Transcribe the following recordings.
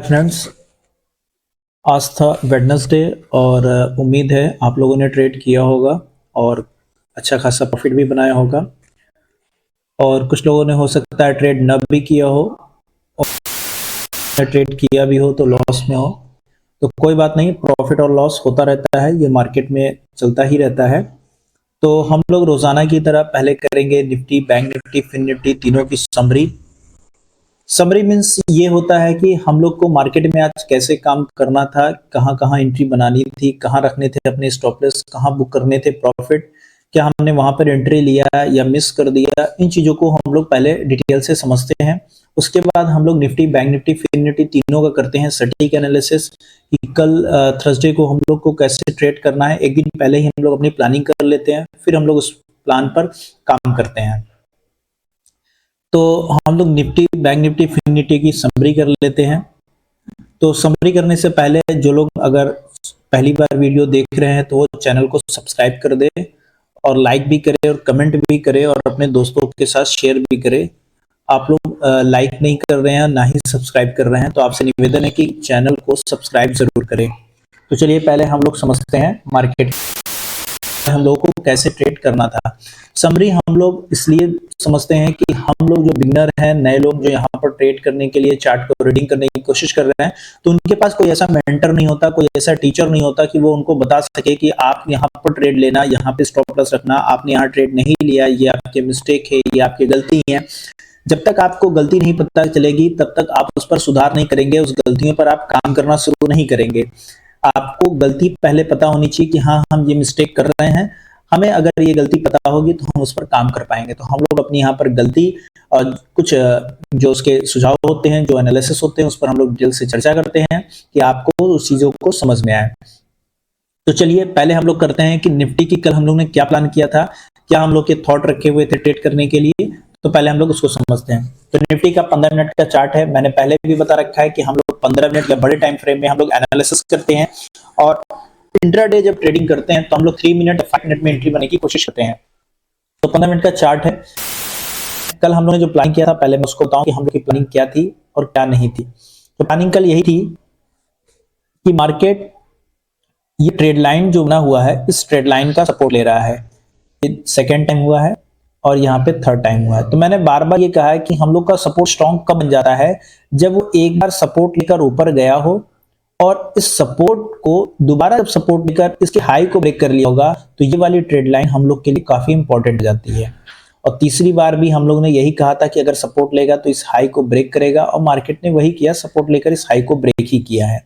Friends, आज था Wednesday और उम्मीद है आप लोगों ने ट्रेड किया होगा और अच्छा खासा प्रॉफिट भी बनाया होगा। और कुछ लोगों ने हो सकता है ट्रेड न भी किया हो और ट्रेड किया भी हो तो लॉस में हो। तो कोई बात नहीं, प्रॉफिट और लॉस होता रहता है, ये मार्केट में चलता ही रहता है। तो हम लोग रोजाना की तरह पहले करेंगे Nifty, Bank Nifty, Fin Nifty तीनों की समरी। समरी मीन्स ये होता है कि हम लोग को मार्केट में आज कैसे काम करना था, कहाँ कहाँ एंट्री बनानी थी, कहाँ रखने थे अपने स्टॉप लॉस, कहाँ बुक करने थे प्रॉफिट, क्या हमने वहां पर एंट्री लिया या मिस कर दिया। इन चीजों को हम लोग पहले डिटेल से समझते हैं। उसके बाद हम लोग Nifty, Bank Nifty, Fin Nifty तीनों का करते हैं सटीक एनालिसिस कि कल थर्सडे को हम लोग को कैसे ट्रेड करना है। एक दिन पहले ही हम लोग अपनी प्लानिंग कर लेते हैं, फिर हम लोग उस प्लान पर काम करते हैं। तो हम लोग Nifty, Bank Nifty, Fin Nifty की समरी कर लेते हैं। तो समरी करने से पहले जो लोग अगर पहली बार वीडियो देख रहे हैं तो वो चैनल को सब्सक्राइब कर दे और लाइक भी करे और कमेंट भी करे और अपने दोस्तों के साथ शेयर भी करे। आप लोग लाइक नहीं कर रहे हैं, ना ही सब्सक्राइब कर रहे हैं, तो आपसे निवेदन है कि चैनल को सब्सक्राइब जरूर करें। तो चलिए पहले हम लोग समझते हैं मार्केट हम लोगों को कैसे ट्रेड करना था। समरी हम लोग इसलिए समझते हैं कि हम लोग जो बिगनर हैं, नए लोग जो यहाँ पर ट्रेड करने के लिए चार्ट को रीडिंग करने की कोशिश कर रहे हैं, तो उनके पास कोई ऐसा मेंटर नहीं होता, कोई ऐसा टीचर नहीं होता कि वो उनको बता सके कि आप यहाँ पर ट्रेड लेना, यहाँ पे स्टॉप लॉस रखना, आपने यहाँ ट्रेड नहीं लिया, ये आपके मिस्टेक है, ये आपकी गलती है। जब तक आपको गलती नहीं पता चलेगी तब तक आप उस पर सुधार नहीं करेंगे, उस गलतियों पर आप काम करना शुरू नहीं करेंगे। आपको गलती पहले पता होनी चाहिए कि हाँ, हम ये मिस्टेक कर रहे हैं। हमें अगर ये गलती पता होगी तो हम उस पर काम कर पाएंगे। तो हम लोग अपनी यहाँ पर गलती और कुछ जो उसके सुझाव होते हैं, जो एनालिसिस होते हैं, उस पर हम लोग डिटेल से चर्चा करते हैं कि आपको उस चीजों को समझ में आए। तो चलिए पहले हम लोग करते हैं कि निफ्टी की कल हम लोग ने क्या प्लान किया था, क्या हम लोग के थॉट रखे हुए थे ट्रेड करने के लिए। तो पहले हम लोग उसको समझते हैं। तो निफ्टी का 15 मिनट का चार्ट है। मैंने पहले भी बता रखा है कि हम लोग 15 मिनट या बड़े टाइम फ्रेम में हम लोग एनालिसिस करते हैं और इंट्राडे जब ट्रेडिंग करते हैं तो हम लोग 3 मिनट या 5 मिनट में एंट्री बनाने की कोशिश करते हैं। तो 15 मिनट का चार्ट है। कल हम लोगों ने जो प्लानिंग किया था, पहले मैं उसको बताऊं कि हम लोग की प्लानिंग क्या थी और क्या नहीं थी। तो प्लानिंग कल यही थी कि मार्केट ये ट्रेड लाइन जो बना हुआ है, इस ट्रेड लाइन का सपोर्ट ले रहा है। ये सेकेंड टाइम हुआ है और यहाँ पे थर्ड टाइम हुआ है। तो मैंने बार बार ये कहा है कि हम लोग का सपोर्ट स्ट्रॉन्ग कब बन जाता है, जब वो एक बार सपोर्ट लेकर ऊपर गया हो और इस सपोर्ट को दोबारा जब सपोर्ट लेकर इसके हाई को ब्रेक कर लिया होगा, तो ये वाली ट्रेड लाइन हम लोग के लिए काफी इंपॉर्टेंट हो जाती है। और तीसरी बार भी हम लोग ने यही कहा था कि अगर सपोर्ट लेगा तो इस हाई को ब्रेक करेगा, और मार्केट ने वही किया, सपोर्ट लेकर इस हाई को ब्रेक ही किया है।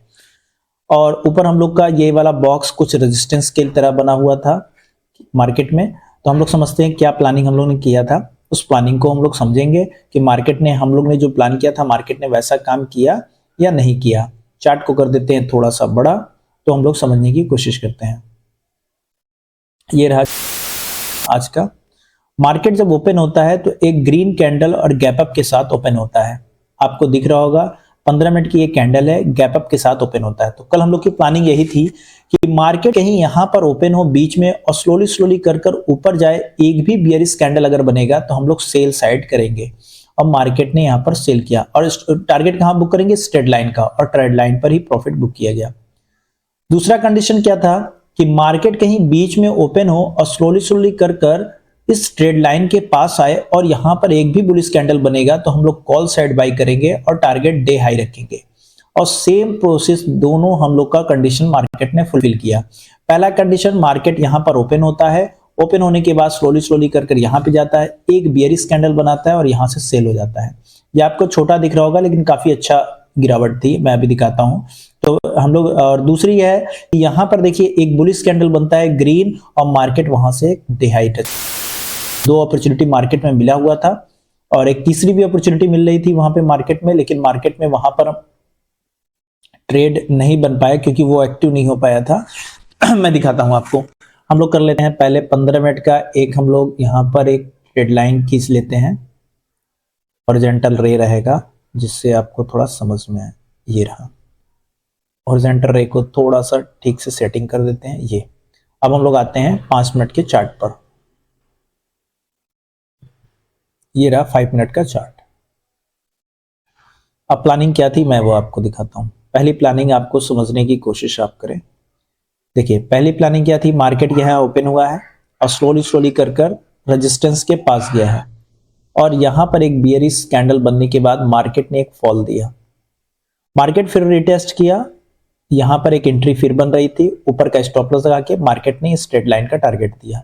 और ऊपर हम लोग का ये वाला बॉक्स कुछ रेजिस्टेंस के तरह बना हुआ था मार्केट में। तो हम लोग समझते हैं क्या प्लानिंग हम लोग ने किया था। उस प्लानिंग को हम लोग समझेंगे कि मार्केट ने, हम लोग ने जो प्लान किया था, मार्केट ने वैसा काम किया या नहीं किया। चार्ट को कर देते हैं थोड़ा सा बड़ा, तो हम लोग समझने की कोशिश करते हैं। ये रहा आज का मार्केट। जब ओपन होता है तो एक ग्रीन कैंडल और गैप अप के साथ ओपन होता है। आपको दिख रहा होगा 15 मिनट की ये कैंडल है, गैप अप के साथ ओपन होता है। तो कल हम लोग की प्लानिंग यही थी कि मार्केट कहीं यहां पर ओपन हो बीच में और स्लोली स्लोली कर कर ऊपर जाए। एक भी बियरिश कैंडल अगर बनेगा तो हम लोग सेल साइड करेंगे, और मार्केट ने यहां पर सेल किया। और टारगेट कहां बुक करेंगे? ट्रेड लाइन का, और ट्रेड लाइन पर ही प्रॉफिट बुक किया गया। दूसरा कंडीशन क्या था कि मार्केट कहीं बीच में ओपन हो और स्लोली स्लोली कर कर इस ट्रेड लाइन के पास आए और यहां पर एक भी बुलिश कैंडल बनेगा तो हम लोग कॉल साइड बाई करेंगे और टारगेट डे हाई रखेंगे। और सेम प्रोसेस दोनों हम लोग का कंडीशन मार्केट ने फुलफिल किया। पहला कंडीशन, मार्केट यहां पर ओपन होता है, ओपन होने के बाद स्लोली स्लोली कर कर यहां पे जाता है, एक बियरिश कैंडल बनाता है और यहां से सेल हो जाता है। ये आपको छोटा दिख रहा होगा लेकिन काफी अच्छा गिरावट थी, मैं अभी दिखाता हूं। तो हम लोग, और दूसरी है कि यहां पर देखिए एक बुलिश कैंडल बनता है ग्रीन, और मार्केट वहां से डे हाई टच। दो अपॉर्चुनिटी मार्केट में मिला हुआ था, और एक तीसरी भी अपॉर्चुनिटी मिल रही थी वहां पे मार्केट में, लेकिन मार्केट में वहां पर ट्रेड नहीं बन पाया क्योंकि वो एक्टिव नहीं हो पाया था। मैं दिखाता हूं आपको। हम लोग कर लेते हैं पहले 15 मिनट का एक, हम लोग यहां पर एक ट्रेड लाइन खींच लेते हैं, हॉरिजॉन्टल रे रहेगा जिससे आपको थोड़ा समझ में आए। ये रहा हॉरिजॉन्टल रे को थोड़ा सा ठीक से सेटिंग कर देते हैं। ये अब हम लोग आते हैं 5 मिनट के चार्ट पर। ये रहा 5 मिनट का चार्ट। अब प्लानिंग क्या थी मैं वो आपको दिखाता हूँ। पहली प्लानिंग आपको समझने की कोशिश आप करें। देखिए पहली प्लानिंग क्या थी, मार्केट यहाँ ओपन हुआ है और स्लोली स्लोली कर कर रेजिस्टेंस के पास गया है और यहाँ पर एक बियरिश कैंडल बनने के बाद मार्केट ने एक फॉल दिया। मार्केट फिर रिटेस्ट किया, यहाँ पर एक एंट्री फिर बन रही थी, ऊपर का स्टॉप लॉस लगा के मार्केट ने स्ट्रेट लाइन का टारगेट दिया।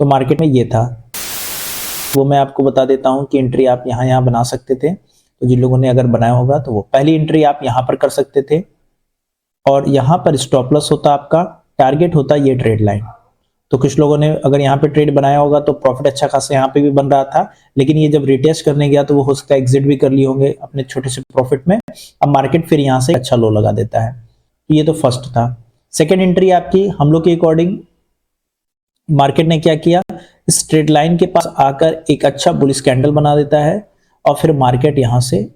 तो मार्केट में ये था, वो मैं आपको बता देता हूँ कि एंट्री आप यहाँ बना सकते थे। तो जिन लोगों ने अगर बनाया होगा तो वो पहली एंट्री आप यहाँ पर कर सकते थे और यहाँ पर स्टॉप लॉस होता आपका, टारगेट होता ये ट्रेड लाइन। तो कुछ लोगों ने अगर यहाँ पे ट्रेड बनाया होगा तो प्रॉफिट अच्छा खासा यहाँ पे भी बन रहा था, लेकिन ये जब रिटेस्ट करने गया तो वो हो सकता है एग्जिट भी कर लिए होंगे अपने छोटे से प्रॉफिट में। अब मार्केट फिर यहाँ से अच्छा लो लगा देता है। तो ये तो फर्स्ट था। सेकेंड एंट्री आपकी हम लोग के अकॉर्डिंग मार्केट ने क्या किया, स्ट्रेट लाइन के पास आकर एक अच्छा बुलिश कैंडल बना देता है और फिर मार्केट यहाँ से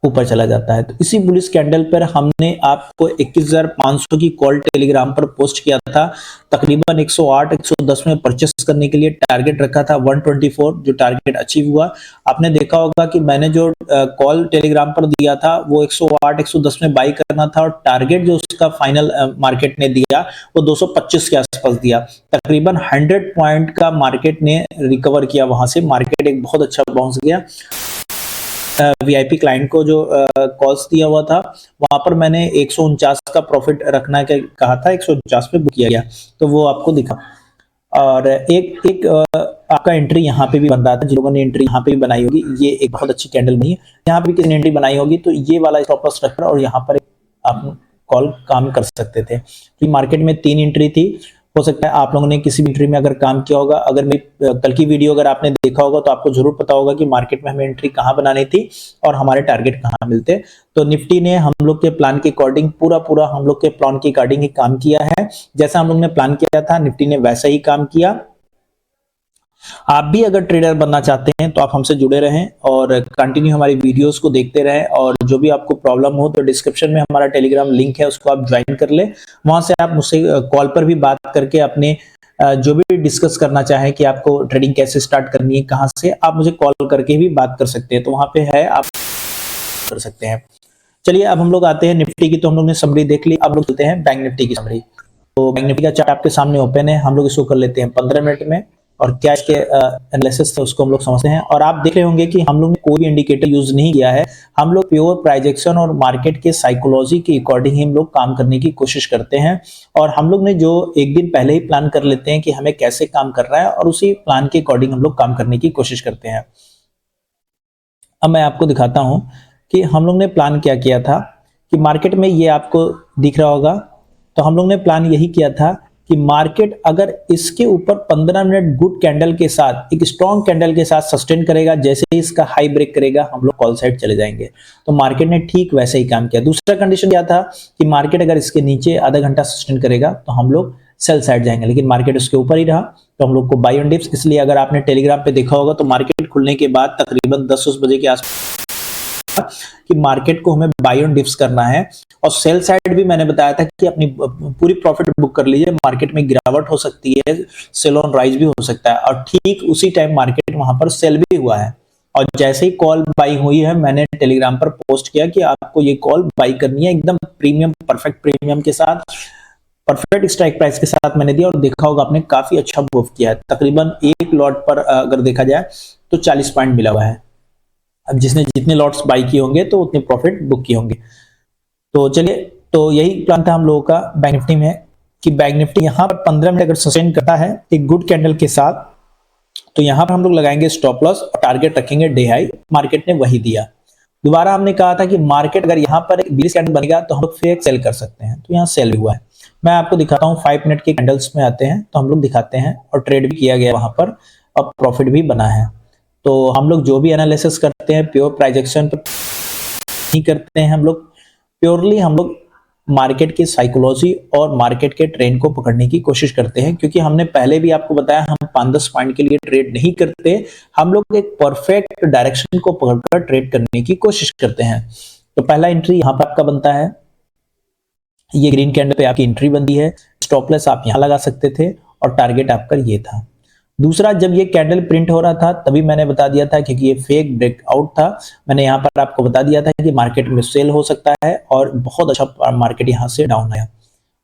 ऊपर चला जाता है। तो इसी बुलिश कैंडल पर हमने आपको 21,500 की कॉल टेलीग्राम पर पोस्ट किया था। तकरीबन 108 110 में परचेस करने के लिए टारगेट रखा था 124, जो टारगेट अचीव हुआ। आपने देखा होगा कि मैंने जो कॉल टेलीग्राम पर दिया था वो 108 110 में बाई करना था और टारगेट जो उसका फाइनल मार्केट ने दिया वो 225 के आसपास दिया। तकरीबन 100 पॉइंट का मार्केट ने रिकवर किया, वहां से मार्केट एक बहुत अच्छा बाउंस गया। वीआईपी क्लाइंट को जो कॉल्स दिया हुआ था वहां पर मैंने 149 का प्रॉफिट रखना के कहा था, 149 पे बुक किया गया, तो वो आपको दिखा। और एक आपका एंट्री यहाँ पे भी बन रहा था, जिन लोगों ने एंट्री यहाँ पे भी बनाई होगी, ये एक बहुत अच्छी कैंडल नहीं है, यहाँ पे भी किसी ने एंट्री बनाई होगी तो ये वाला स्टॉप लॉस रखकर और यहाँ पर आप कॉल काम कर सकते थे। तो मार्केट में 3 एंट्री थी, हो सकता है आप लोगों ने किसी भी एंट्री में अगर काम किया होगा। अगर मेरी कल की वीडियो अगर आपने देखा होगा तो आपको जरूर पता होगा कि मार्केट में हमें एंट्री कहां बनानी थी और हमारे टारगेट कहां मिलते। तो निफ्टी ने हम लोग के प्लान के अकॉर्डिंग पूरा हम लोग के प्लान के अकॉर्डिंग ही काम किया है। जैसा हम लोग ने प्लान किया था निफ्टी ने वैसा ही काम किया। आप भी अगर ट्रेडर बनना चाहते हैं तो आप हमसे जुड़े रहें और कंटिन्यू हमारी वीडियोस को देखते रहें, और जो भी आपको प्रॉब्लम हो तो डिस्क्रिप्शन में हमारा टेलीग्राम लिंक है, उसको आप ज्वाइन कर ले। वहां से आप मुझसे कॉल पर भी बात करके अपने जो भी डिस्कस करना चाहें कि आपको ट्रेडिंग कैसे स्टार्ट करनी है, कहां से, आप मुझे कॉल करके भी बात कर सकते हैं। तो वहां पे है, आप कर सकते हैं। चलिए अब हम लोग आते हैं निफ्टी की। तो हम लोग ने समरी देख ली, अब लोग चलते हैं बैंक निफ्टी की समरी। तो बैंक निफ्टी का चार्ट आपके सामने ओपन है, हम लोग इसको कर लेते हैं 15 मिनट में और क्या इसके एनालिसिस थे उसको हम लोग समझते हैं। और आप देख रहे होंगे कि हम लोग ने कोई भी इंडिकेटर यूज नहीं किया है, हम लोग प्योर प्राइजेक्शन और मार्केट के साइकोलॉजी के अकॉर्डिंग ही हम लोग काम करने की कोशिश करते हैं। और हम लोग ने जो एक दिन पहले ही प्लान कर लेते हैं कि हमें कैसे काम कर रहा है और उसी प्लान के अकॉर्डिंग हम लोग काम करने की कोशिश करते हैं। अब मैं आपको दिखाता हूं कि हम लोग ने प्लान क्या किया था कि मार्केट में ये आपको दिख रहा होगा। तो हम लोग ने प्लान यही किया था कि मार्केट अगर इसके ऊपर 15 मिनट गुड कैंडल के साथ, एक स्ट्रॉन्ग कैंडल के साथ सस्टेन करेगा, जैसे ही इसका हाई ब्रेक करेगा हम लोग कॉल साइड चले जाएंगे। तो मार्केट ने ठीक वैसे ही काम किया। दूसरा कंडीशन क्या था कि मार्केट अगर इसके नीचे आधा घंटा सस्टेन करेगा तो हम लोग सेल साइड जाएंगे, लेकिन मार्केट उसके ऊपर ही रहा तो हम लोग को बाय ऑन डिप्स। इसलिए अगर आपने टेलीग्राम पे देखा होगा तो मार्केट खुलने के बाद तकरीबन 10 बजे के आसपास कि मार्केट को हमें बाय ऑन डिप्स करना है। और सेल साइड भी मैंने बताया था कि अपनी पूरी प्रॉफिट बुक कर लीजिए, मार्केट में गिरावट हो सकती है, सेल ऑन राइज भी हो सकता है। और ठीक उसी टाइम मार्केट वहां पर सेल भी हुआ है और जैसे ही कॉल बाई हुई है मैंने टेलीग्राम पर पोस्ट किया कि आपको ये कॉल बाई करनी है, एकदम प्रीमियम, परफेक्ट प्रीमियम के साथ, परफेक्ट स्ट्राइक प्राइस के साथ मैंने दिया। और देखा होगा आपने काफी अच्छा मूव किया है। तकरीबन एक लॉट पर अगर देखा जाए तो 40 पॉइंट मिला हुआ है। अब जिसने जितने लॉट्स बाई किए होंगे तो उतने प्रॉफिट बुक किए होंगे। तो चलिए, तो यही प्लान था हम लोगों का बैंक निफ्टी में कि बैंक निफ्टी यहाँ पर 15 मिनट अगर सस्टेन करता है एक गुड कैंडल के साथ तो यहाँ पर हम लोग लगाएंगे स्टॉप लॉस और टारगेट रखेंगे डे हाई। मार्केट ने वही दिया। दोबारा हमने कहा था कि मार्केट अगर यहाँ पर एक बुलिश कैंडल बनेगा तो हम लोग फिर सेल कर सकते हैं, तो यहाँ सेल भी हुआ है। मैं आपको दिखाता हूँ 5 मिनट के कैंडल्स में आते हैं तो हम लोग दिखाते हैं और ट्रेड भी किया गया वहां पर और प्रॉफिट भी बना है। तो हम लोग जो भी एनालिसिस करते हैं प्योर प्राइजेक्शन पर नहीं करते हैं, हम लोग प्योरली हम लोग मार्केट की साइकोलॉजी और मार्केट के ट्रेंड को पकड़ने की कोशिश करते हैं। क्योंकि हमने पहले भी आपको बताया हम 5-10 पॉइंट के लिए ट्रेड नहीं करते, हम लोग एक परफेक्ट डायरेक्शन को पकड़कर ट्रेड करने की कोशिश करते हैं। तो पहला एंट्री यहाँ पर आपका बनता है, ये ग्रीन कैंडल पे आपकी एंट्री बनती है, स्टॉप लॉस आप यहाँ लगा सकते थे और टारगेट आपका ये था। दूसरा, जब ये कैंडल प्रिंट हो रहा था तभी मैंने बता दिया था, क्योंकि ये फेक ब्रेकआउट था। मैंने यहाँ पर आपको बता दिया था कि मार्केट में सेल हो सकता है और बहुत अच्छा मार्केट यहाँ से डाउन आया,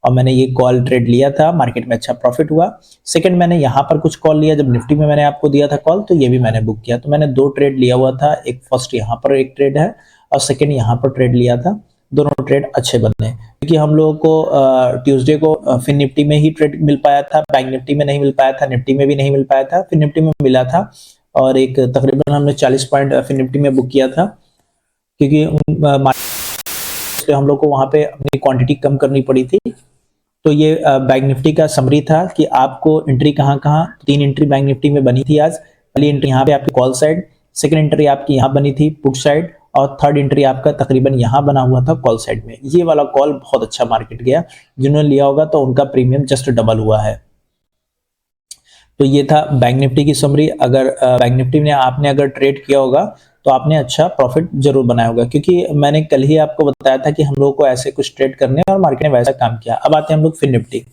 और मैंने ये कॉल ट्रेड लिया था, मार्केट में अच्छा प्रॉफिट हुआ। सेकंड, मैंने यहाँ पर कुछ कॉल लिया, जब निफ्टी में मैंने आपको दिया था कॉल तो ये भी मैंने बुक किया। तो मैंने 2 ट्रेड लिया हुआ था, एक फर्स्ट यहाँ पर एक ट्रेड है और सेकंड यहाँ पर ट्रेड लिया था। दोनों ट्रेड अच्छे बने, क्योंकि हम लोगों को ट्यूसडे को फिर निफ्टी में ही ट्रेड मिल पाया था, बैंक निफ्टी में नहीं मिल पाया था, निफ्टी में भी नहीं मिल पाया था, फिर निफ्टी में मिला था। और एक तकरीबन हमने 40 पॉइंट फिर निफ्टी में बुक किया था, क्योंकि हम लोग को वहां पे अपनी क्वांटिटी कम करनी पड़ी थी। तो ये बैंक निफ्टी का समरी था कि आपको एंट्री कहाँ कहाँ, 3 एंट्री बैंक निफ्टी में बनी थी आज। पहली एंट्री यहाँ पे आपकी कॉल साइड, सेकंड एंट्री आपकी यहाँ बनी थी पुट साइड, और थर्ड एंट्री आपका तकरीबन यहाँ बना हुआ था कॉल साइड में। ये वाला कॉल बहुत अच्छा मार्केट गया, जिन्होंने लिया होगा तो उनका प्रीमियम जस्ट डबल हुआ है। तो ये था बैंक निफ्टी की समरी। अगर बैंक निफ्टी में आपने अगर ट्रेड किया होगा तो आपने अच्छा प्रॉफिट जरूर बनाया होगा, क्योंकि मैंने कल ही आपको बताया था कि हम लोगों को ऐसे कुछ ट्रेड करने और मार्केट ने वैसा काम किया। अब आते हैं हम लोग फिर निफ्टी।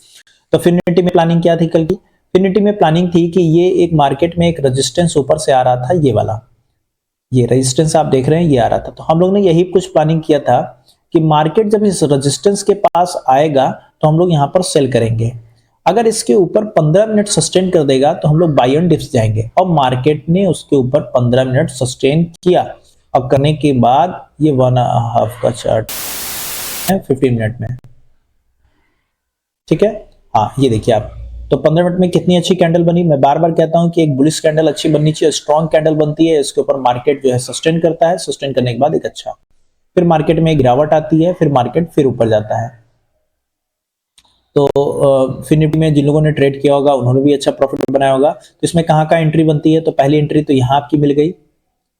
तो फिर निफ्टी में प्लानिंग क्या थी कल की? फिर निफ्टी में प्लानिंग थी कि ये एक मार्केट में एक रेजिस्टेंस ऊपर से आ रहा था, ये वाला, ये रेजिस्टेंस आप देख रहे हैं, ये आ रहा था। तो हम लोग ने यही कुछ प्लानिंग किया था कि मार्केट जब इस रेजिस्टेंस के पास आएगा तो हम लोग यहाँ पर सेल करेंगे। अगर इसके ऊपर 15 मिनट सस्टेन कर देगा तो हम लोग बाय ऑन डिप्स जाएंगे, और मार्केट ने उसके ऊपर 15 मिनट सस्टेन किया, और करने के बाद ये 1.5 का चार्ट है 15 मिनट में, ठीक है। हाँ, ये देखिए आप, तो 15 मिनट में कितनी अच्छी कैंडल बनी। मैं बार बार कहता हूं कि एक बुलिश कैंडल अच्छी बननी चाहिए, स्ट्रॉन्ग कैंडल बनती है, इसके ऊपर मार्केट जो है सस्टेन करता है, सस्टेन करने के बाद एक अच्छा, फिर मार्केट में एक गिरावट आती है, फिर मार्केट फिर ऊपर जाता है। तो फिर निफ्टी में जिन लोगों ने ट्रेड किया होगा उन्होंने भी अच्छा प्रॉफिट बनाया होगा। तो इसमें कहाँ कहाँ एंट्री बनती है? तो पहली एंट्री तो यहाँ आपकी मिल गई,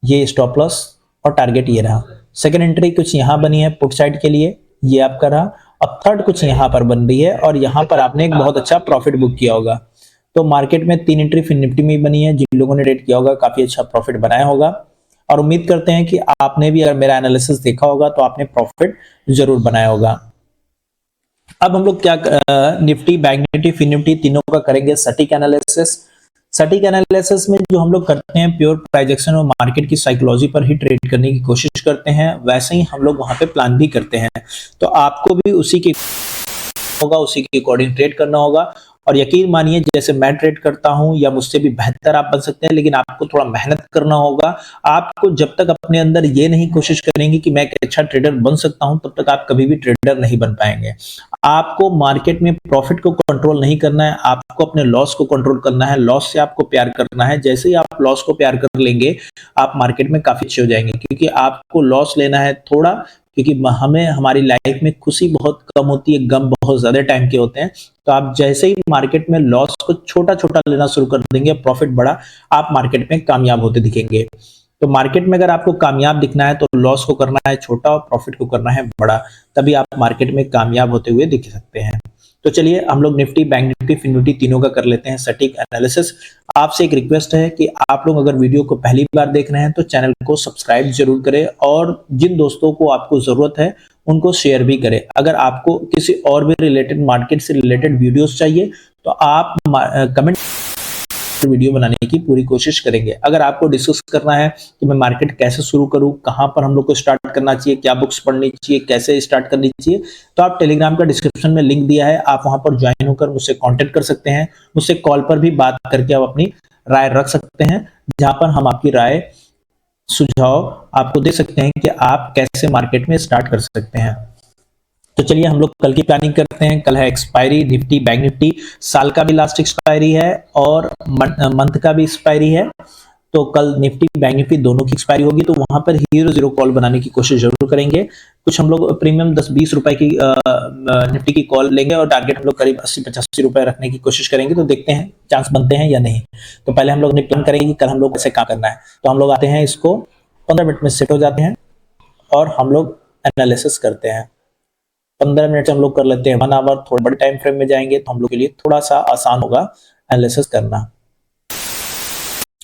ये स्टॉप लॉस और टारगेट ये रहा। सेकंड एंट्री कुछ यहाँ बनी है पुट साइड के लिए, ये आपका रहा। और थर्ड कुछ यहाँ पर बन रही है, और यहाँ पर आपने एक बहुत अच्छा प्रॉफिट बुक किया होगा। तो मार्केट में 3 एंट्री फिर निफ्टी में बनी है, जिन लोगों ने ट्रेड किया होगा काफी अच्छा प्रॉफिट बनाया होगा, और उम्मीद करते हैं कि आपने भी अगर मेरा एनालिसिस देखा होगा तो आपने प्रॉफिट जरूर बनाया होगा। अब हम लोग क्या Nifty, Bank Nifty, Fin Nifty तीनों का करेंगे सटीक एनालिसिस। सटीक एनालिसिस में जो हम लोग करते हैं प्योर प्राइजेक्शन और मार्केट की साइकोलॉजी पर ही ट्रेड करने की कोशिश करते हैं, वैसे ही हम लोग वहां पे प्लान भी करते हैं। तो आपको भी उसी के अकॉर्डिंग ट्रेड करना होगा। और यकीन मानिए, जैसे मैं ट्रेड करता हूं या मुझसे भी बेहतर आप बन सकते हैं, लेकिन आपको थोड़ा मेहनत करना होगा। आपको जब तक अपने अंदर ये नहीं कोशिश करेंगे कि मैं एक अच्छा ट्रेडर बन सकता हूं, तब तक आप कभी भी ट्रेडर नहीं बन पाएंगे। आपको मार्केट में प्रॉफिट को कंट्रोल नहीं करना है, आपको अपने लॉस को कंट्रोल करना है, लॉस से आपको प्यार करना है। जैसे ही आप लॉस को प्यार कर लेंगे, आप मार्केट में काफी अच्छे हो जाएंगे, क्योंकि आपको लॉस लेना है थोड़ा, क्योंकि हमें हमारी लाइफ में खुशी बहुत कम होती है, गम बहुत ज्यादा टाइम के होते हैं। तो आप जैसे ही मार्केट में लॉस को छोटा छोटा लेना शुरू कर देंगे, प्रॉफिट बड़ा, आप मार्केट में कामयाब होते दिखेंगे। तो मार्केट में अगर आपको कामयाब दिखना है तो लॉस को करना है छोटा और प्रॉफिट को करना है बड़ा, तभी आप मार्केट में कामयाब होते हुए दिख सकते हैं। तो चलिए हम लोग Nifty, Bank Nifty, Fin Nifty तीनों का कर लेते हैं सटीक एनालिसिस। आपसे एक रिक्वेस्ट है कि आप लोग अगर वीडियो को पहली बार देख रहे हैं तो चैनल को सब्सक्राइब जरूर करें, और जिन दोस्तों को आपको जरूरत है उनको शेयर भी करें। अगर आपको किसी और भी रिलेटेड, मार्केट से रिलेटेड वीडियोस चाहिए तो आप कमेंट वीडियो बनाने की पूरी कोशिश करेंगे। अगर आपको डिस्कस करना है कि मैं मार्केट कैसे शुरू करूं, कहां पर हम लोग को स्टार्ट करना चाहिए, क्या बुक्स पढ़नी चाहिए, कैसे स्टार्ट करनी चाहिए, तो आप टेलीग्राम का डिस्क्रिप्शन में लिंक दिया है, आप वहां पर ज्वाइन होकर मुझसे कांटेक्ट कर सकते हैं। मुझसे कॉल पर भी बात करके आप अपनी राय रख सकते हैं, जहां पर हम आपकी राय, सुझाव आपको दे सकते हैं कि आप कैसे मार्केट में स्टार्ट कर सकते हैं। तो चलिए हम लोग कल की प्लानिंग करते हैं। कल है एक्सपायरी, निफ्टी बैंक निफ्टी, साल का भी लास्ट एक्सपायरी है और मंथ का भी एक्सपायरी है। तो कल निफ्टी बैंक निफ्टी दोनों की एक्सपायरी होगी, तो वहां पर हीरो जीरो कॉल बनाने की कोशिश जरूर करेंगे। कुछ हम लोग प्रीमियम 10-20 रुपए की निफ्टी की कॉल लेंगे, और टारगेट हम लोग करीब 80-85 रुपए रखने की कोशिश करेंगे। तो देखते हैं चांस बनते हैं या नहीं। तो पहले हम लोग ने प्लान करेंगे कि कल हम लोग कैसे काम करना है। तो हम लोग आते हैं, इसको 15 मिनट में सेट हो जाते हैं और हम लोग एनालिसिस करते हैं। 15 मिनट से हम लोग कर लेते हैं 1 आवर। थोड़े बड़े टाइम फ्रेम में जाएंगे तो हम लोग के लिए थोड़ा सा आसान होगा एनालिसिस करना।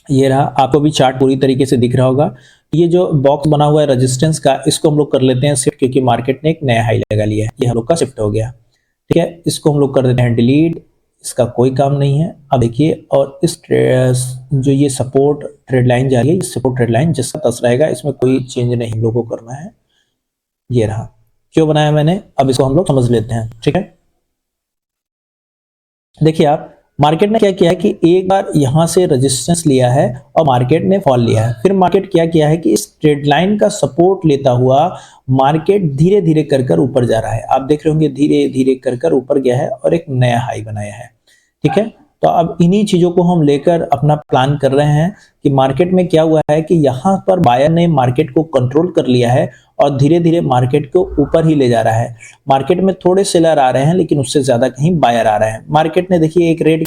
ये रहा, आपको भी चार्ट पूरी तरीके से दिख रहा होगा। ये जो बॉक्स बना हुआ है रेजिस्टेंस का, इसको हम लोग कर लेते हैं शिफ्ट, क्योंकि मार्केट ने एक नया हाई लगा लिया है। ये हम लोग का शिफ्ट हो गया, ठीक है। इसको हम लोग कर देते हैं डिलीट, इसका कोई काम नहीं है। अब देखिए, और इस जो ये सपोर्ट ट्रेड लाइन जा रही है, ये सपोर्ट ट्रेड लाइन जिसका तस रहेगा, इसमें कोई चेंज नहीं हम लोगों को करना है। ये रहा, क्यों बनाया मैंने, अब इसको हम लोग समझ लेते हैं। ठीक है, देखिए आप, मार्केट ने क्या किया है कि एक बार यहां से रेजिस्टेंस लिया है और मार्केट ने फॉल लिया है, फिर मार्केट क्या किया है कि इस ट्रेड लाइन का सपोर्ट लेता हुआ मार्केट धीरे धीरे कर कर ऊपर जा रहा है। आप देख रहे होंगे धीरे धीरे कर कर ऊपर गया है और एक नया हाई बनाया है। ठीक है, तो अब इन्हीं चीजों को हम लेकर अपना प्लान कर रहे हैं कि मार्केट में क्या हुआ है कि यहाँ पर बायर ने मार्केट को कंट्रोल कर लिया है और धीरे धीरे मार्केट को ऊपर ही ले जा रहा है। मार्केट में थोड़े सेलर आ रहे हैं लेकिन उससे ज्यादा कहीं बायर आ रहे हैं। मार्केट ने देखिए एक रेड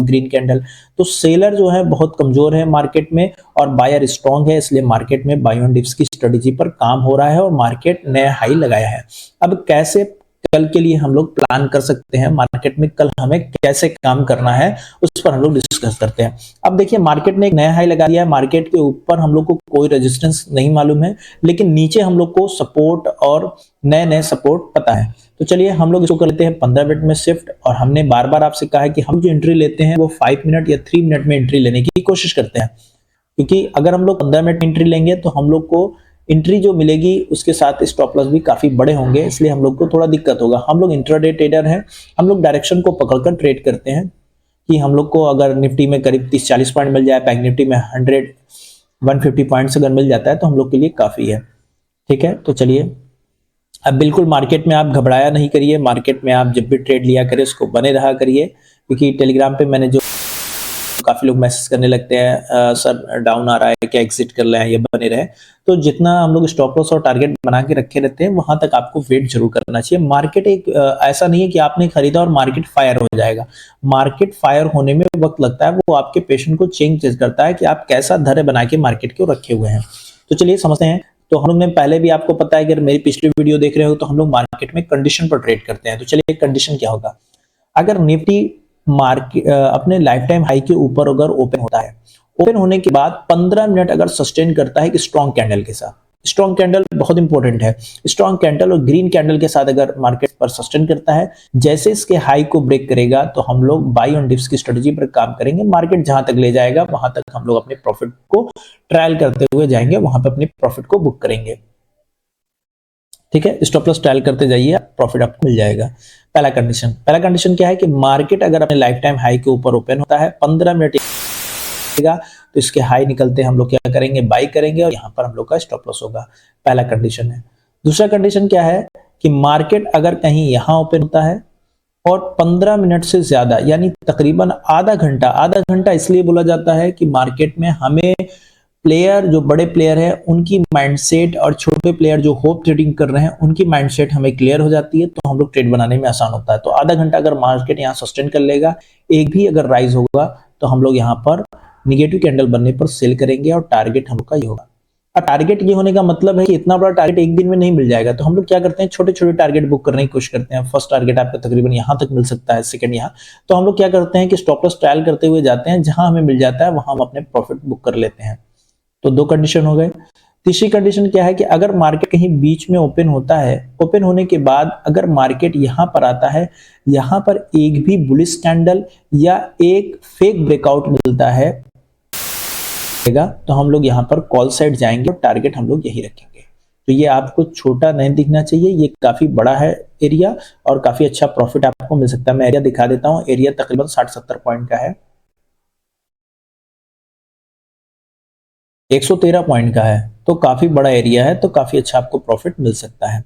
ग्रीन कैंडल, तो सेलर जो है बहुत कमजोर है मार्केट में और बायर स्ट्रांग है, इसलिए मार्केट में बाय ऑन डिप्स की स्ट्रेटेजी पर काम हो रहा है और मार्केट नया हाई लगाया है। अब कैसे कल के लिए हम लोग प्लान कर सकते हैं, मार्केट में कल हमें कैसे काम करना है उस पर हम लोग डिस्कस करते हैं। अब देखिए, मार्केट ने एक नया हाई लगा दिया है, मार्केट के ऊपर हम लोग को कोई रेजिस्टेंस नहीं मालूम है, लेकिन नीचे हम लोग को सपोर्ट और नए नए सपोर्ट पता है। तो चलिए हम लोग इसको कर लेते हैं 15 मिनट में शिफ्ट, और हमने बार बार आपसे कहा है कि हम जो एंट्री लेते हैं वो 5 मिनट या 3 मिनट में एंट्री लेने की कोशिश करते हैं, क्योंकि अगर हम लोग 15 मिनट एंट्री लेंगे तो हम लोग को एंट्री जो मिलेगी उसके साथ स्टॉप लॉस भी काफी बड़े होंगे, इसलिए हम लोग को थोड़ा दिक्कत होगा। हम लोग इंट्राडे ट्रेडर हैं, हम लोग डायरेक्शन को पकड़कर ट्रेड करते हैं कि हम लोग को अगर निफ्टी में करीब 30-40 पॉइंट मिल जाए, बैंक निफ्टी में 100-150 पॉइंट्स अगर मिल जाता है तो हम लोग के लिए काफी है। ठीक है, तो चलिए, अब बिल्कुल मार्केट में आप घबराया नहीं करिए, मार्केट में आप जब भी ट्रेड लिया करिए उसको बने रहा करिए, क्योंकि टेलीग्राम पे मैंने जो काफी लोग मैसेज करने लगते हैं सर डाउन आ रहा है क्या एग्जिट कर लें, ये बने रहे। तो जितना हम लोग स्टॉप लॉस और टारगेट बना के रखे रहते हैं वहां तक आपको वेट जरूर करना चाहिए। मार्केट एक ऐसा नहीं है कि आपने खरीदा और मार्केट फायर हो जाएगा। मार्केट फायर होने में वक्त लगता है, वो आपके पेशेंट को चेंज करता है कि आप कैसा धैर्य बना के मार्केट को रखे हुए हैं। तो चलिए समझते हैं। तो हम लोग ने पहले भी आपको पता है, अगर मेरी पिछली वीडियो देख रहे हो तो हम लोग मार्केट में कंडीशन पर ट्रेड करते हैं। तो चलिए कंडीशन क्या होगा, अगर निफ्टी मार्केट अपने लाइफ टाइम हाई के ऊपर अगर ओपन होता है, ओपन होने के बाद 15 मिनट अगर सस्टेन करता है एक स्ट्रॉन्ग कैंडल के साथ, स्ट्रॉन्ग कैंडल बहुत इंपॉर्टेंट है, स्ट्रॉन्ग कैंडल और ग्रीन कैंडल के साथ अगर मार्केट पर सस्टेन करता है, जैसे इसके हाई को ब्रेक करेगा तो हम लोग बाई ऑन डिप्स की स्ट्रेटजी पर काम करेंगे। मार्केट जहां तक ले जाएगा वहां तक हम लोग अपने प्रॉफिट को ट्रायल करते हुए जाएंगे, वहां पर अपने प्रॉफिट को बुक करेंगे। ठीक है, स्टॉप लॉस ट्रायल करते जाइए, प्रॉफिट आपको मिल जाएगा। पहला कंडीशन क्या है कि मार्केट अगर अपने लाइफ टाइम हाई के ऊपर ओपन होता है, 15 मिनट तो इसके हाई निकलते हम लोग क्या करेंगे, बाई करेंगे और यहाँ पर हम लोग का स्टॉप लॉस होगा। पहला कंडीशन है। दूसरा कंडीशन क्या है कि मार्केट अगर कहीं यहाँ ओपन होता है और 15 मिनट से ज्यादा यानी तकरीबन आधा घंटा इसलिए बोला जाता है कि मार्केट में हमें प्लेयर जो बड़े प्लेयर है उनकी माइंडसेट और छोटे प्लेयर जो होप ट्रेडिंग कर रहे हैं उनकी माइंडसेट हमें क्लियर हो जाती है, तो हम लोग ट्रेड बनाने में आसान होता है। तो आधा घंटा अगर मार्केट यहाँ सस्टेन कर लेगा, एक भी अगर राइज होगा तो हम लोग यहाँ पर निगेटिव कैंडल बनने पर सेल करेंगे और टारगेट हम लोग का ये होगा। अब टारगेट ये होने का मतलब है कि इतना बड़ा टारगेट एक दिन में नहीं मिल जाएगा, तो हम लोग क्या करते हैं, छोटे छोटे टारगेट बुक करने की कोशिश करते हैं। फर्स्ट टारगेट आपका तकरीबन यहाँ तक मिल सकता है, सेकंड यहाँ, तो हम लोग क्या करते हैं कि स्टॉप लॉस ट्रायल करते हुए जाते हैं, जहां हमें मिल जाता है वहां हम अपने प्रॉफिट बुक कर लेते हैं। तो दो कंडीशन हो गए। तीसरी कंडीशन क्या है कि अगर मार्केट कहीं बीच में ओपन होता है, ओपन होने के बाद अगर मार्केट यहां पर आता है, यहां पर एक भी बुलिश कैंडल या एक फेक ब्रेकआउट मिलता है तो हम लोग यहां पर कॉल साइड जाएंगे और टारगेट हम लोग यही रखेंगे। तो ये आपको छोटा नहीं दिखना चाहिए, ये काफी बड़ा है एरिया और काफी अच्छा प्रॉफिट आपको मिल सकता है। मैं एरिया दिखा देता हूं, एरिया तकरीबन 60-70 पॉइंट का है, 113 पॉइंट का है, तो काफी बड़ा एरिया है, तो काफी अच्छा आपको प्रॉफिट मिल सकता है।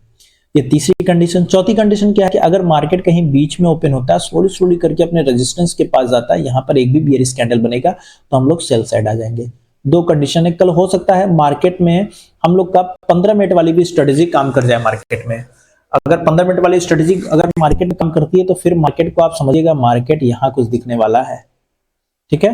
ये तीसरी कंडीशन। चौथी कंडीशन क्या है कि अगर मार्केट कहीं बीच में ओपन होता है, स्लोली स्लोली करके अपने रेजिस्टेंस के पास जाता है, यहां पर एक भी बियरिश कैंडल बनेगा तो हम लोग सेल साइड आ जाएंगे। दो कंडीशन है। कल हो सकता है मार्केट में हम लोग का 15 मिनट वाली भी स्ट्रेटेजी काम कर जाए मार्केट में। अगर 15 मिनट वाली स्ट्रेटेजी अगर मार्केट में काम करती है तो फिर मार्केट को आप समझिएगा मार्केट यहां कुछ दिखने वाला है। ठीक है,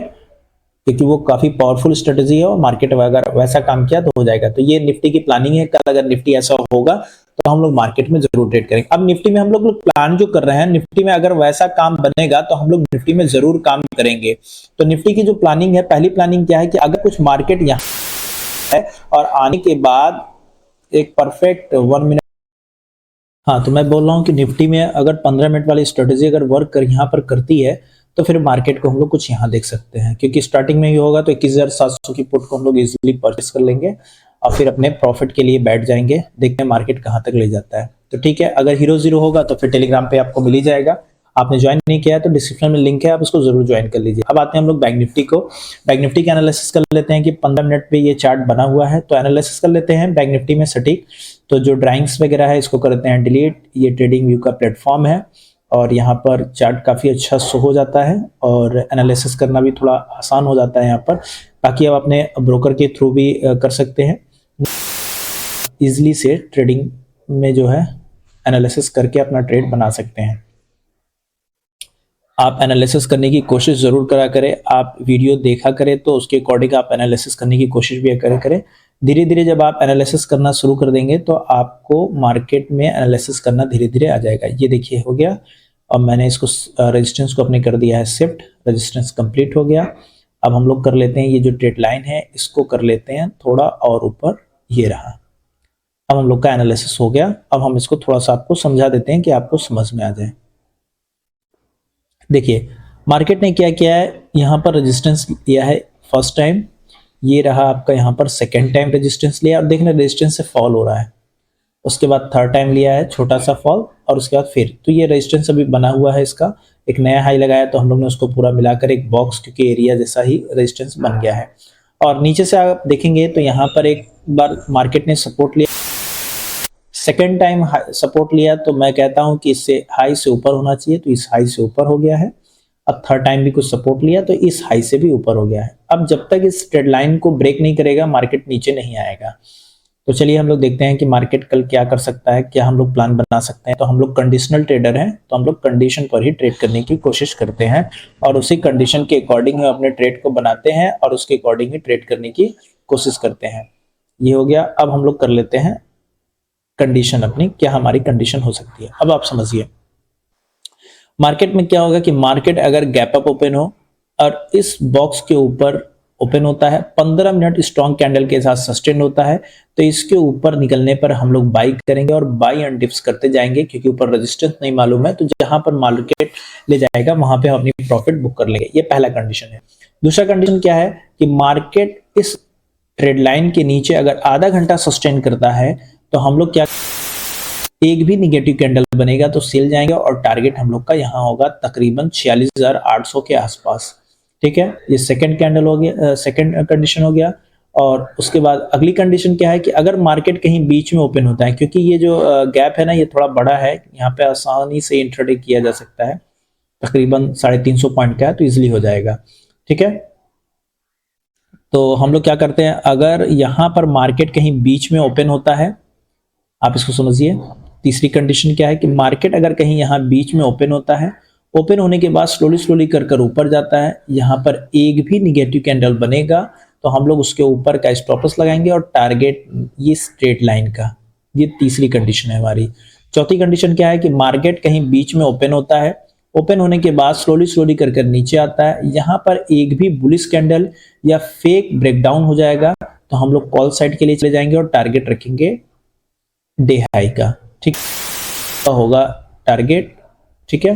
क्योंकि वो काफी पावरफुल स्ट्रेटेजी है और मार्केट अगर वैसा काम किया तो हो जाएगा। तो ये निफ्टी की प्लानिंग है, कल अगर निफ्टी ऐसा होगा तो हम लोग मार्केट में जरूर ट्रेड करेंगे। अब निफ्टी में हम लोग प्लान जो कर रहे हैं, निफ्टी में अगर वैसा काम बनेगा तो हम लोग निफ्टी में जरूर काम करेंगे। तो निफ्टी की जो प्लानिंग है, पहली प्लानिंग क्या है कि अगर कुछ मार्केट यहाँ है और आने के बाद एक परफेक्ट 1 मिनट हाँ, तो मैं बोल रहा हूँ कि निफ्टी में अगर 15 मिनट वाली स्ट्रेटेजी अगर वर्क कर यहाँ पर करती है, तो फिर मार्केट को हम लोग कुछ यहाँ देख सकते हैं, क्योंकि स्टार्टिंग में ही होगा तो 21,700 की पुट को हम लोग इजीली परचेस कर लेंगे और फिर अपने प्रॉफिट के लिए बैठ जाएंगे। देखते हैं मार्केट कहाँ तक ले जाता है। तो ठीक है, अगर हीरो जीरो होगा तो फिर टेलीग्राम पे आपको मिल ही जाएगा। आपने ज्वाइन नहीं किया है तो डिस्क्रिप्शन में लिंक है, आप उसको जरूर ज्वाइन कर लीजिए। अब आते हैं हम लोग बैंक निफ्टी को। बैंक निफ्टी का एनालिसिस कर लेते हैं कि 15 मिनट पे ये चार्ट बना हुआ है, तो एनालिसिस कर लेते हैं बैंक निफ्टी में सटीक। तो जो ड्राइंग्स वगैरह है इसको करते हैं डिलीट। ये ट्रेडिंग व्यू का प्लेटफॉर्म है और यहाँ पर चार्ट काफ़ी अच्छा शो हो जाता है और एनालिसिस करना भी थोड़ा आसान हो जाता है यहाँ पर। बाकी आप अपने ब्रोकर के थ्रू भी कर सकते हैं इजीली से। ट्रेडिंग में जो है एनालिसिस करके अपना ट्रेड बना सकते हैं। आप एनालिसिस करने की कोशिश ज़रूर करा करें, आप वीडियो देखा करें तो उसके अकॉर्डिंग आप एनालिसिस करने की कोशिश भी करें। धीरे धीरे जब आप एनालिसिस करना शुरू कर देंगे तो आपको मार्केट में एनालिसिस करना धीरे धीरे आ जाएगा। ये देखिए हो गया और मैंने इसको रेजिस्टेंस को अपने कर दिया है शिफ्ट, रेजिस्टेंस कंप्लीट हो गया। अब हम लोग कर लेते हैं ये जो ट्रेड लाइन है इसको कर लेते हैं थोड़ा और ऊपर, ये रहा। अब हम लोग का एनालिसिस हो गया। अब हम इसको थोड़ा सा आपको समझा देते हैं कि आपको समझ में आ जाए। देखिए मार्केट ने क्या किया है, यहाँ पर रेजिस्टेंस लिया है फर्स्ट टाइम, ये रहा आपका यहाँ पर सेकेंड टाइम रेजिस्टेंस लिया। अब देखना रेजिस्टेंस से फॉल हो रहा है, उसके बाद थर्ड टाइम लिया है छोटा सा फॉल और उसके बाद फिर तो ये रेजिस्टेंस अभी बना हुआ है। इसका एक नया हाई लगाया तो हम लोग ने उसको पूरा मिलाकर एक बॉक्स क्योंकि एरिया जैसा ही रेजिस्टेंस बन गया है। और नीचे से आप देखेंगे तो यहाँ पर एक बार मार्केट ने सपोर्ट लिया, सेकेंड टाइम सपोर्ट लिया, तो मैं कहता हूं कि इससे हाई से ऊपर होना चाहिए, तो इस हाई से ऊपर हो गया है। अब थर्ड टाइम भी कुछ सपोर्ट लिया तो इस हाई से भी ऊपर हो गया है। अब जब तक इस ट्रेड लाइन को ब्रेक नहीं करेगा मार्केट नीचे नहीं आएगा। तो चलिए हम लोग देखते हैं कि मार्केट कल क्या कर सकता है, क्या हम लोग प्लान बना सकते हैं। तो हम लोग कंडीशनल ट्रेडर हैं तो हम लोग कंडीशन पर ही ट्रेड करने की कोशिश करते हैं और उसी कंडीशन के अकॉर्डिंग हम अपने ट्रेड को बनाते हैं और उसके अकॉर्डिंग ही ट्रेड करने की कोशिश करते हैं। ये हो गया। अब हम लोग कर लेते हैं कंडीशन अपनी, क्या हमारी कंडीशन हो सकती है। अब आप समझिए मार्केट में क्या होगा कि मार्केट अगर गैप अप ओपन हो और इस बॉक्स के ऊपर ओपन होता है, 15 मिनट स्ट्रॉन्ग कैंडल के साथ सस्टेन होता है, तो इसके ऊपर निकलने पर हम लोग बाई करेंगे और बाई एंड डिप्स करते जाएंगे क्योंकि ऊपर रेजिस्टेंस नहीं मालूम है। तो जहां पर मार्केट ले जाएगा वहां पे हम अपनी प्रॉफिट बुक कर लेंगे। ये पहला कंडीशन है। दूसरा कंडीशन क्या है कि मार्केट इस ट्रेड लाइन के नीचे अगर आधा घंटा सस्टेन करता है तो हम लोग क्या, एक भी निगेटिव कैंडल बनेगा तो सेल जाएंगे और टारगेट हम लोग का यहाँ होगा तकरीबन 46,800 के आसपास। ठीक है, ये सेकंड कैंडल हो गया, सेकंड कंडीशन हो गया। और उसके बाद अगली कंडीशन क्या है कि अगर मार्केट कहीं बीच में ओपन होता है, क्योंकि ये जो गैप है ना ये थोड़ा बड़ा है, यहाँ पे आसानी से इंट्राडे किया जा सकता है, तकरीबन 350 पॉइंट का है तो इजिली हो जाएगा। ठीक है, तो हम लोग क्या करते हैं, अगर यहाँ पर मार्केट कहीं बीच में ओपन होता है, आप इसको समझिए। तीसरी कंडीशन क्या है कि मार्केट अगर कहीं यहाँ बीच में ओपन होता है, ओपन होने के बाद स्लोली स्लोली कर कर ऊपर जाता है, यहाँ पर एक भी निगेटिव कैंडल बनेगा तो हम लोग उसके ऊपर का स्टॉप लॉस लगाएंगे और टारगेट ये स्ट्रेट लाइन का। ये तीसरी कंडीशन है हमारी। चौथी कंडीशन क्या है कि मार्केट कहीं बीच में ओपन होता है, ओपन होने के बाद स्लोली स्लोली कर कर नीचे आता है, यहाँ पर एक भी बुलिश कैंडल या फेक ब्रेकडाउन हो जाएगा तो हम लोग कॉल साइड के लिए चले जाएंगे और टारगेट रखेंगे डे हाई का। ठीक होगा टारगेट। ठीक है,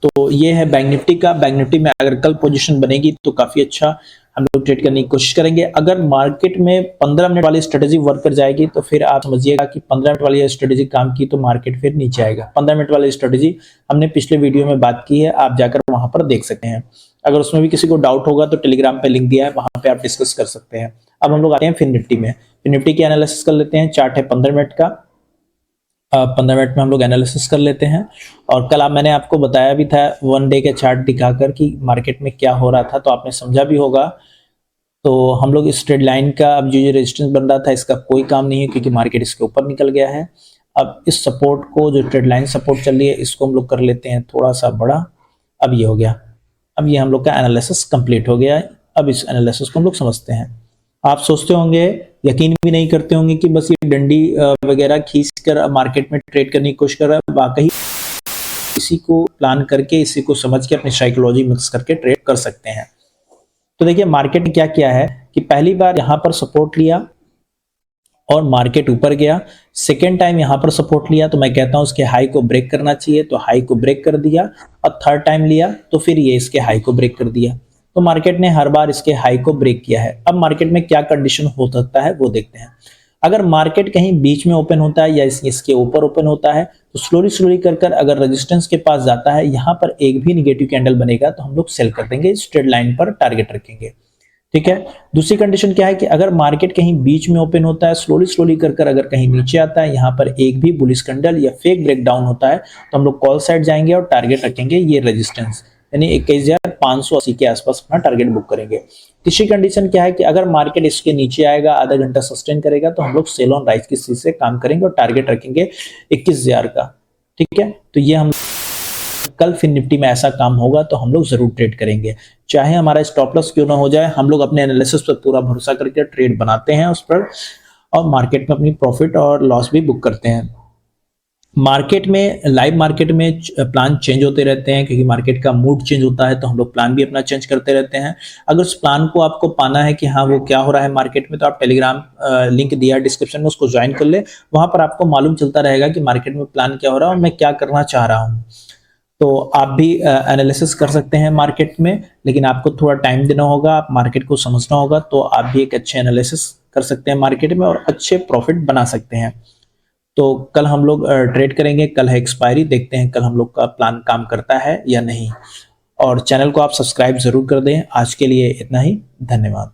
तो ये है बैंक निफ्टी का। बैंक निफ्टी में अगर कल पोजीशन बनेगी तो काफी अच्छा हम लोग ट्रेड करने की कोशिश करेंगे। अगर मार्केट में 15 मिनट वाली स्ट्रेटेजी वर्क कर जाएगी तो फिर आप समझिएगा कि 15 मिनट वाली स्ट्रेटेजी काम की तो मार्केट फिर नीचे आएगा। 15 मिनट वाली स्ट्रेटेजी हमने पिछले वीडियो में बात की है, आप जाकर वहां पर देख सकते हैं। अगर उसमें भी किसी को डाउट होगा तो टेलीग्राम पे लिंक दिया है, वहां पे आप डिस्कस कर सकते हैं। अब हम लोग आते हैं फिर निफ्टी में। फिर निफ्टी की एनालिसिस कर लेते हैं। चार्ट है 15 मिनट का, 15 मिनट में हम लोग एनालिसिस कर लेते हैं। और कल मैंने आपको बताया भी था वन डे के चार्ट दिखाकर कि मार्केट में क्या हो रहा था, तो आपने समझा भी होगा। तो हम लोग इस ट्रेड लाइन का अब जो रेजिस्टेंस बन रहा था इसका कोई काम नहीं है क्योंकि मार्केट इसके ऊपर निकल गया है। अब इस सपोर्ट को, जो ट्रेड लाइन सपोर्ट चल रही है, इसको हम लोग कर लेते हैं थोड़ा सा बड़ा। अब ये हो गया। अब ये हम लोग का एनालिसिस कंप्लीट हो गया है। अब इस एनालिसिस को हम लोग समझते हैं। आप सोचते होंगे, यकीन भी नहीं करते होंगे कि बस ये डंडी वगैरह खींच कर मार्केट में ट्रेड करने की कोशिश कर रहा है। वाकई इसी को प्लान करके, इसी को समझ के अपनी साइकोलॉजी मिक्स करके ट्रेड कर सकते हैं। तो देखिए मार्केट ने क्या किया है कि पहली बार यहाँ पर सपोर्ट लिया और मार्केट ऊपर गया, सेकेंड टाइम यहाँ पर सपोर्ट लिया तो मैं कहता हूँ इसके हाई को ब्रेक करना चाहिए, तो हाई को ब्रेक कर दिया, और थर्ड टाइम लिया तो फिर ये इसके हाई को ब्रेक कर दिया। तो मार्केट ने हर बार इसके हाई को ब्रेक किया है। अब मार्केट में क्या कंडीशन हो सकता है वो देखते हैं। अगर मार्केट कहीं बीच में ओपन होता है या इसके ऊपर ओपन होता है तो स्लोली कर अगर रेजिस्टेंस के पास जाता है, यहाँ पर एक भी निगेटिव कैंडल बनेगा तो हम लोग सेल कर देंगे, स्ट्रेट लाइन पर टारगेट रखेंगे। ठीक है। दूसरी कंडीशन क्या है कि अगर मार्केट कहीं बीच में ओपन होता है, स्लोली कर अगर कहीं नीचे आता है, यहाँ पर एक भी बुलिश कैंडल या फेक ब्रेकडाउन होता है तो हम लोग कॉल साइड जाएंगे और टारगेट रखेंगे ये रेजिस्टेंस, यानी 21,580 के आसपास अपना टारगेट बुक करेंगे। तीसरी कंडीशन क्या है कि अगर मार्केट इसके नीचे आएगा, आधा घंटा सस्टेन करेगा तो हम लोग सेल ऑन राइज की स्थिति से काम करेंगे और टारगेट रखेंगे 21,000 का। ठीक है। तो ये हम कल फिर निफ्टी में ऐसा काम होगा तो हम लोग जरूर ट्रेड करेंगे, चाहे हमारा स्टॉप लॉस क्यों ना हो जाए। हम लोग अपने एनालिसिस पर पूरा भरोसा करके ट्रेड बनाते हैं उस पर, और मार्केट में अपनी प्रॉफिट और लॉस भी बुक करते हैं। मार्केट में, लाइव मार्केट में प्लान चेंज होते रहते हैं, क्योंकि मार्केट का मूड चेंज होता है तो हम लोग प्लान भी अपना चेंज करते रहते हैं। अगर उस प्लान को आपको पाना है कि हाँ वो क्या हो रहा है मार्केट में, तो आप टेलीग्राम लिंक दिया है डिस्क्रिप्शन में, उसको ज्वाइन कर ले। वहां पर आपको मालूम चलता रहेगा कि मार्केट में प्लान क्या हो रहा है और मैं क्या करना चाह रहा हूँ। तो आप भी एनालिसिस कर सकते हैं मार्केट में, लेकिन आपको थोड़ा टाइम देना होगा, आप मार्केट को समझना होगा, तो आप भी एक अच्छे एनालिसिस कर सकते हैं मार्केट में और अच्छे प्रॉफिट बना सकते हैं। तो कल हम लोग ट्रेड करेंगे, कल है एक्सपायरी, देखते हैं कल हम लोग का प्लान काम करता है या नहीं। और चैनल को आप सब्सक्राइब जरूर कर दें। आज के लिए इतना ही, धन्यवाद।